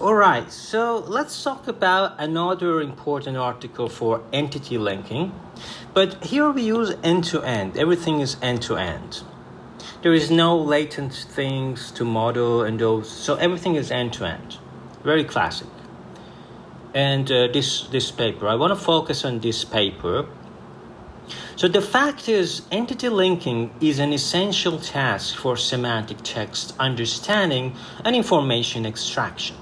All right, so let's talk about another important article for entity linking. But here we use end-to-end. Everything is end-to-end. There is no latent things to model and those, so everything is end-to-end. Very classic. And this paper, I want to focus on this paper. So the fact is, entity linking is an essential task for semantic text understanding and information extraction.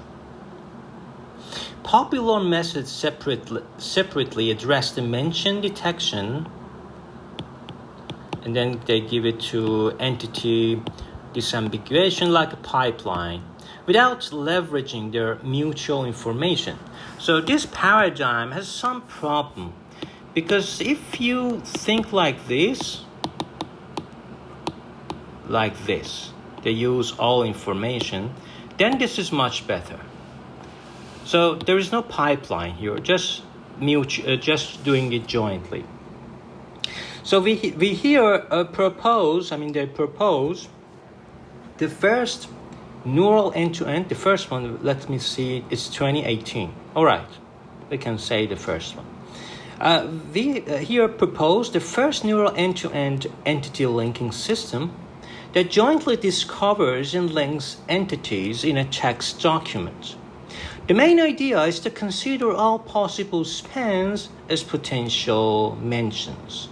Popular methods separately address the mention detection, and then they give it to entity disambiguation like a pipeline, without leveraging their mutual information. So this paradigm has some problem, because if you think like this, they use all information, then this is much better. So there is no pipeline here, just doing it jointly. So we here propose the first neural end-to-end, the first one, let me see, it's 2018. All right, we can say the first one. We here propose the first neural end-to-end entity linking system that jointly discovers and links entities in a text document. The main idea is to consider all possible spans as potential mentions.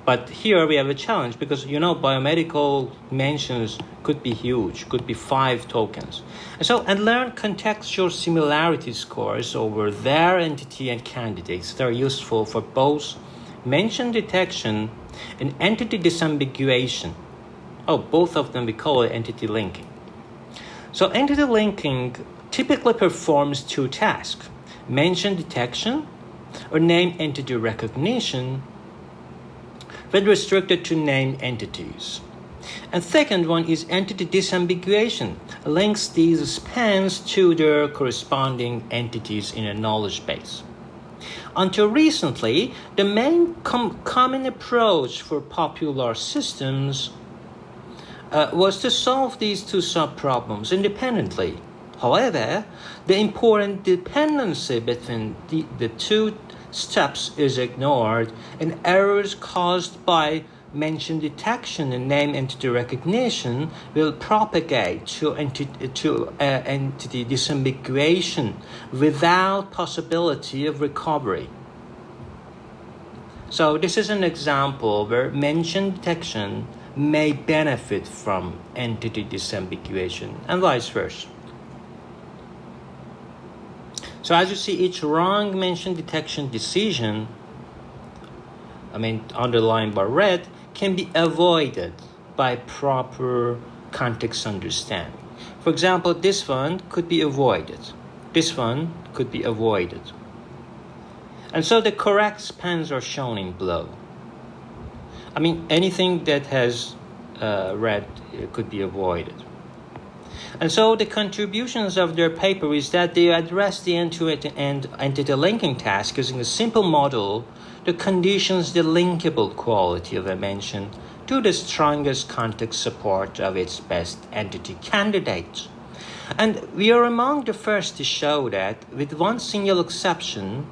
But here we have a challenge because, biomedical mentions could be huge, could be 5 tokens. And learn contextual similarity scores over their entity and candidates that are useful for both mention detection and entity disambiguation. Both of them we call it entity linking. So entity linking typically performs 2 tasks: mention detection or name entity recognition, but restricted to named entities. And second one is entity disambiguation, links these spans to their corresponding entities in a knowledge base. Until recently, the main common approach for popular systems was to solve these 2 sub-problems independently. However, the important dependency between the 2 steps is ignored, and errors caused by mention detection and name entity recognition will propagate to entity disambiguation without possibility of recovery. So this is an example where mention detection may benefit from entity disambiguation and vice versa. So as you see, each wrong mention detection decision, underlined by red, can be avoided by proper context understanding. For example, this one could be avoided. This one could be avoided. And so the correct spans are shown in blue. Anything that has red could be avoided. And so the contributions of their paper is that they address the end-to-end entity linking task using a simple model that conditions the linkable quality of a mention to the strongest context support of its best entity candidate. And we are among the first to show that, with one single exception,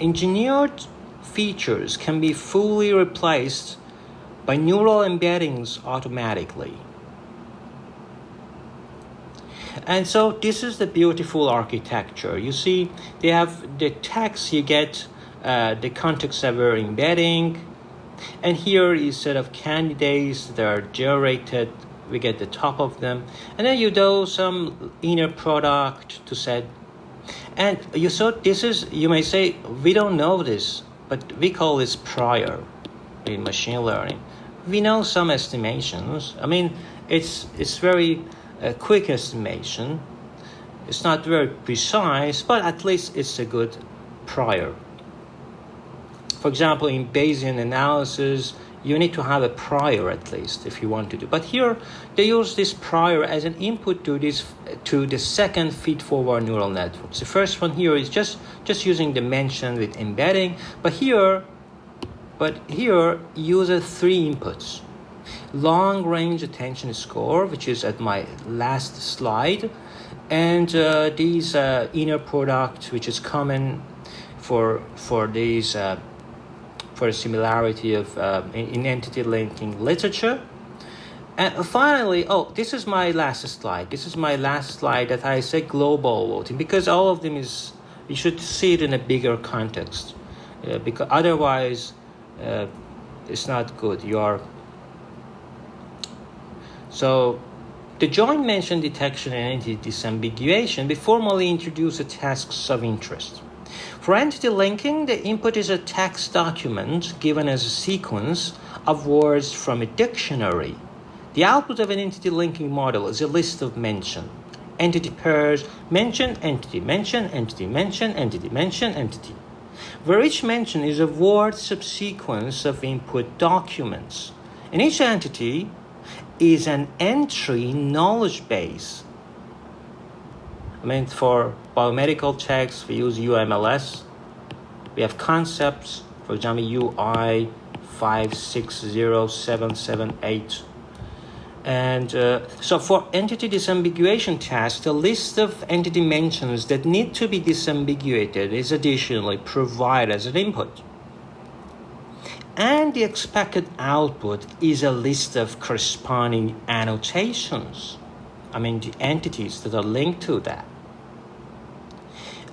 engineered features can be fully replaced by neural embeddings automatically. And so this is the beautiful architecture. You see, they have the text, you get the context-aware embedding, and here is set of candidates that are generated, we get the top of them, and then you do some inner product to set. And you may say, we don't know this, but we call this prior in machine learning. We know some estimations. It's very quick estimation. It's not very precise, but at least it's a good prior. For example, in Bayesian analysis, you need to have a prior at least if you want to do. But here, they use this prior as an input to the second feed-forward neural networks. The first one here is just using the mention with embedding, but here uses 3 inputs. Long-range attention score, which is at my last slide, And these inner product, which is common for these for similarity of in entity linking literature. And finally, this is my last slide. This is my last slide that I say global voting, because all of them is, you should see it in a bigger context, because otherwise it's not good. So the joint mention detection and entity disambiguation, we formally introduce the tasks of interest. For entity linking, the input is a text document given as a sequence of words from a dictionary. The output of an entity linking model is a list of mention, entity pairs, mention, entity, mention, entity, mention, entity, mention, entity, where each mention is a word subsequence of input documents. And each entity is an entry in knowledge base. For biomedical checks, we use UMLS. We have concepts, for example, UI 560778. And so for entity disambiguation tasks, the list of entity mentions that need to be disambiguated is additionally provided as an input. And the expected output is a list of corresponding annotations. The entities that are linked to that.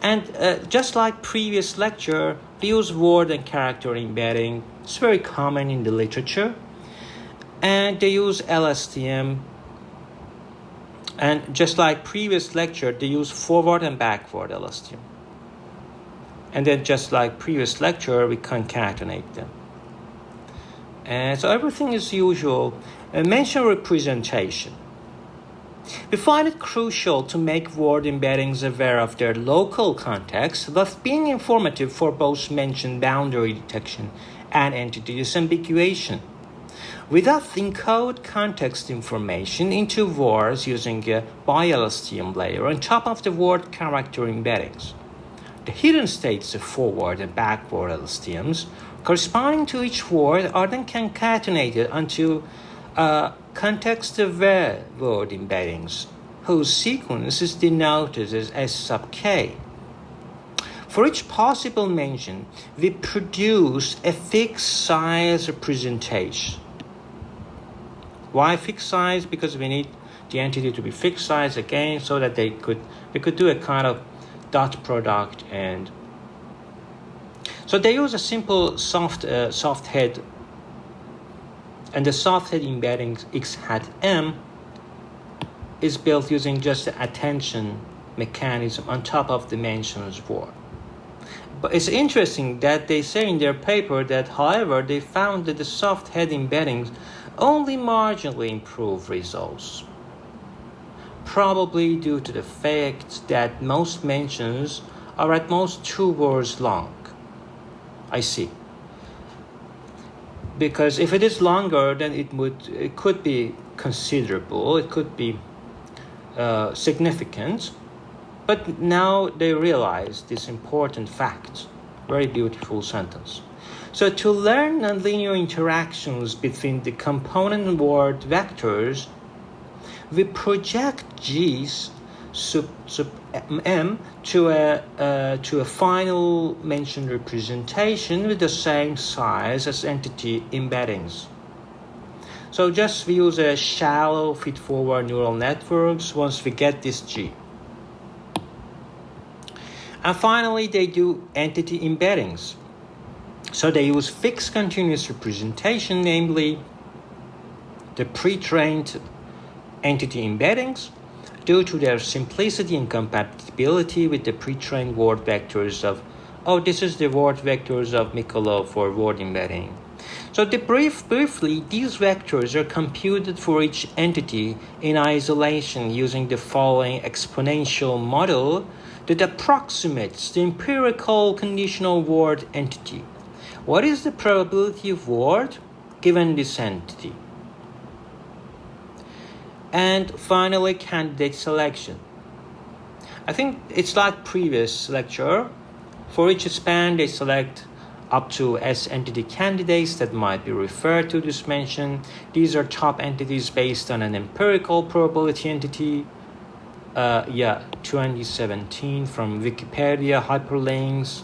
And just like previous lecture, we use word and character embedding. It's very common in the literature. And they use LSTM. And just like previous lecture, they use forward and backward LSTM. And then just like previous lecture, we concatenate them. And so everything is usual. Mention representation. We find it crucial to make word embeddings aware of their local context, thus being informative for both mention boundary detection and entity disambiguation. We thus encode context information into words using a bi-LSTM layer on top of the word character embeddings. The hidden states of forward and backward LSTMs corresponding to each word are then concatenated onto context-aware word embeddings, whose sequence is denoted as S sub k. For each possible mention, we produce a fixed size representation. Why fixed size? Because we need the entity to be fixed size again, so that we could do a kind of dot product. And so they use a simple soft head, and the soft head embedding x hat m is built using just the attention mechanism on top of the mentions word. But it's interesting that they say in their paper that, however, they found that the soft head embeddings only marginally improve results, probably due to the fact that most mentions are at most 2 words long. I see. Because if it is longer, then it could be considerable, it could be significant. But now they realize this important fact. Very beautiful sentence. So to learn nonlinear interactions between the component word vectors, we project G's sub m to a final mention representation with the same size as entity embeddings. So just we use a shallow feed-forward neural networks once we get this G. And finally, they do entity embeddings. So they use fixed continuous representation, namely the pre-trained entity embeddings, due to their simplicity and compatibility with the pre-trained word vectors of, this is the word vectors of Mikolov for word embedding. So briefly, these vectors are computed for each entity in isolation using the following exponential model that approximates the empirical conditional word entity. What is the probability of word given this entity? And finally, candidate selection. I think it's like previous lecture. For each span, they select up to S entity candidates that might be referred to this mention. These are top entities based on an empirical probability entity. 2017 from Wikipedia, hyperlinks.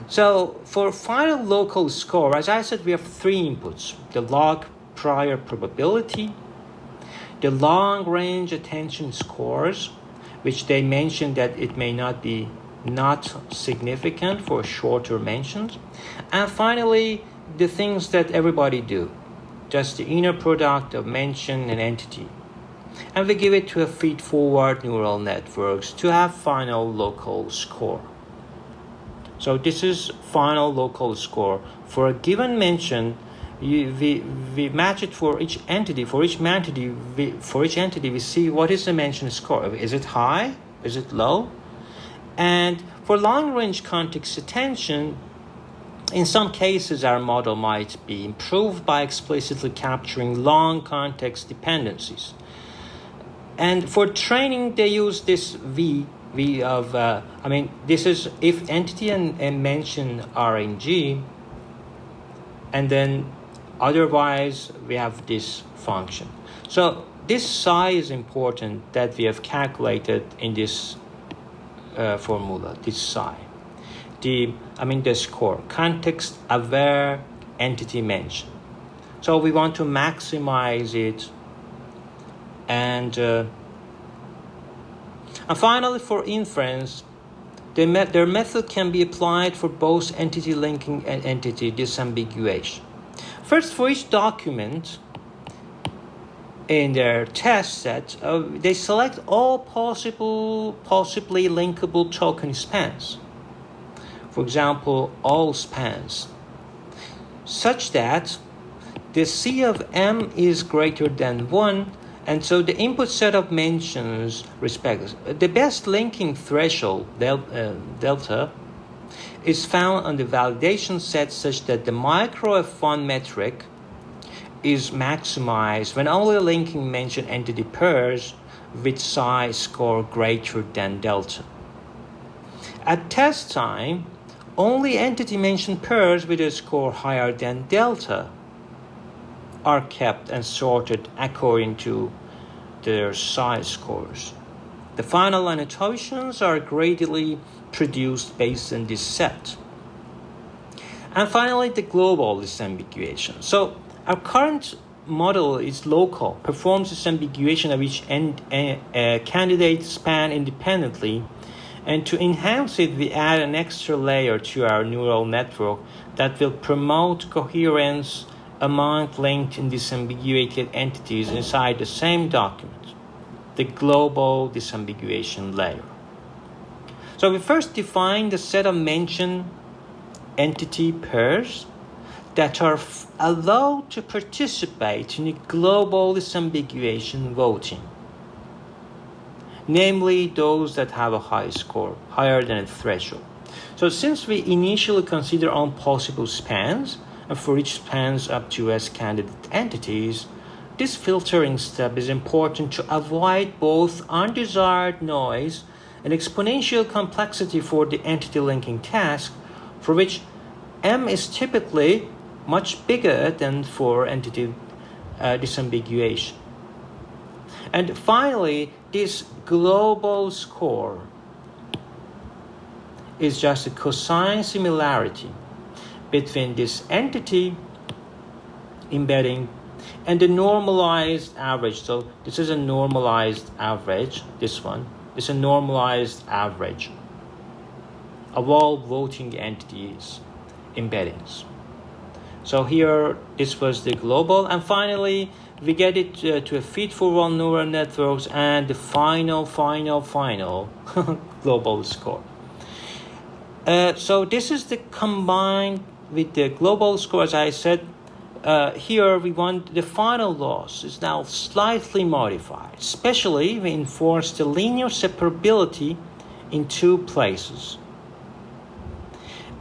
So for final local score, as I said, we have three inputs: the log prior probability, the long-range attention scores, which they mentioned that it may not be not significant for shorter mentions, and finally the things that everybody do, just the inner product of mention and entity. And we give it to a feed-forward neural networks to have final local score. So this is final local score. For a given mention, we match it for each entity. For each entity, we see what is the mention score. Is it high? Is it low? And for long-range context attention, in some cases, our model might be improved by explicitly capturing long context dependencies. And for training, they use this this is if entity and mention are in G, and then otherwise we have this function. So this psi is important that we have calculated in this formula, this psi. The score, context aware entity mention. So we want to maximize it. And finally, for inference, their method can be applied for both entity linking and entity disambiguation. First, for each document in their test set, they select all possibly linkable token spans. For example, all spans, such that the C of M is greater than 1, and so the input set of mentions respects. The best linking threshold, delta, is found on the validation set such that the micro F1 metric is maximized when only linking mention entity pairs with psi score greater than delta. At test time, only entity mention pairs with a score higher than delta are kept and sorted according to their psi scores. The final annotations are gradally produced based on this set. And finally, the global disambiguation. So our current model is local, performs disambiguation of each candidate span independently, and to enhance it, we add an extra layer to our neural network that will promote coherence among linked and disambiguated entities inside the same document, the global disambiguation layer. So we first define the set of mention entity pairs that are allowed to participate in the global disambiguation voting, namely those that have a high score, higher than a threshold. So since we initially consider all possible spans, and for each spans up to S candidate entities, this filtering step is important to avoid both undesired noise and exponential complexity for the entity linking task, for which M is typically much bigger than for entity disambiguation. And finally, this global score is just a cosine similarity between this entity embedding and the normalized average. So this is a normalized average, this one. It's a normalized average of all voting entities embeddings. So here, this was the global. And finally, we get it to a feed-forward neural networks and the final global score. So this is the combined with the global score. As I said, here we want the final loss is now slightly modified. Especially, we enforce the linear separability in two places.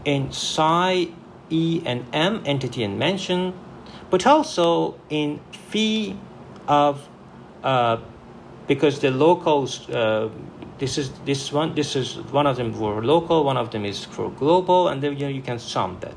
In psi, E, and M, entity and mention, but also in phi of, because the locals, this is one of them for local, one of them is for global, and then you can sum that.